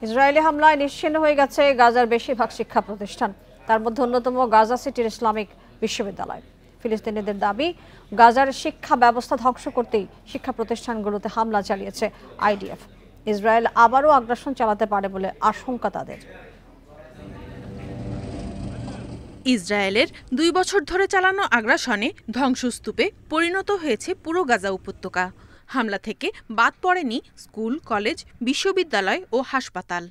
Israeli হামলায় নিশ্চিহ্ন হয়ে গেছে গাজার বেশিরভাগ শিক্ষা প্রতিষ্ঠান, তার মধ্যে অন্যতম গাজা সিটির ইসলামিক বিশ্ববিদ্যালয়। ফিলিস্তিনিদের দাবি, গাজার শিক্ষা ব্যবস্থা ধ্বংস করতেই শিক্ষা প্রতিষ্ঠানগুলোতে হামলা চালিয়েছে আইডিএফ। ইসরায়েল আবারও আগ্রাসন চালাতে পারে বলে আশঙ্কা তাদের। ইসরায়েলের 2 বছর ধরে চালানো আগ্রাসনে ধ্বংসস্তূপে পরিণত হয়েছে পুরো গাজা উপত্যকা। হামলা থেকে বাদ পড়েনি স্কুল, কলেজ, বিশ্ববিদ্যালয় ও হাসপাতাল।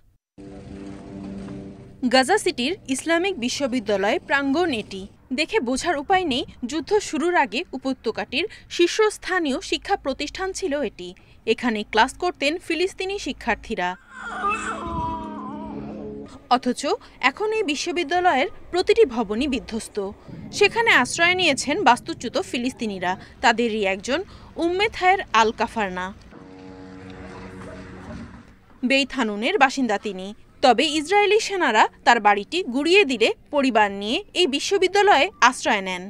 গাজা সিটির ইসলামিক বিশ্ববিদ্যালয় প্রাঙ্গণ এটি। দেখে বোঝার উপায় নেই, যুদ্ধ শুরুর আগে উপত্যকাটির শীর্ষস্থানীয় শিক্ষা প্রতিষ্ঠান ছিল এটি। এখানে ক্লাস করতেন ফিলিস্তিনি শিক্ষার্থীরা। অথচ এখন এই বিশ্ববিদ্যালয়ের প্রতিটি ভবনই বিধ্বস্ত। সেখানে আশ্রয় নিয়েছেন বাস্তুচ্যুত ফিলিস্তিনিরা। তাদেরই একজন উম্মে থায়ের আল কাফারনা। বেইত হানুনের বাসিন্দা তিনি। তবে ইসরায়েলি সেনারা তার বাড়িটি গুড়িয়ে দিলে পরিবার নিয়ে এই বিশ্ববিদ্যালয়ে আশ্রয় নেন।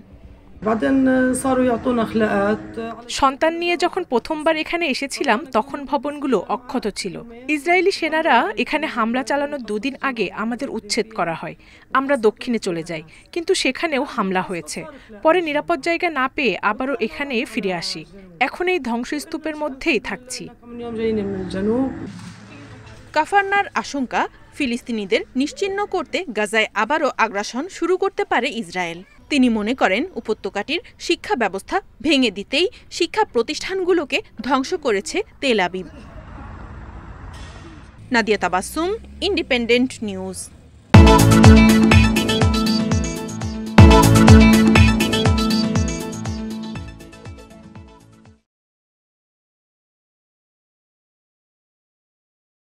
সন্তান নিয়ে যখন প্রথমবার এখানে এসেছিলাম তখন ভবনগুলো অক্ষত ছিল। ইসরায়েলি সেনারা এখানে হামলা চালানোর 2 দিন আগে আমাদের উচ্ছেদ করা হয়। আমরা দক্ষিণে চলে যাই, কিন্তু সেখানেও হামলা হয়েছে। পরে নিরাপদ জায়গা না পেয়ে আবারও এখানে ফিরে আসি। এখন এই ধ্বংসস্তূপের মধ্যেই থাকছি। কাফারনার আশঙ্কা, ফিলিস্তিনিদের নিশ্চিহ্ন করতে গাজায় আবারও আগ্রাসন শুরু করতে পারে ইসরায়েল। তিনি মনে করেন উপত্যকাটির শিক্ষা ব্যবস্থা ভেঙে দিতেই শিক্ষা প্রতিষ্ঠানগুলোকে ধ্বংস করেছে Tel Aviv. Nadia Tabassum, independent news.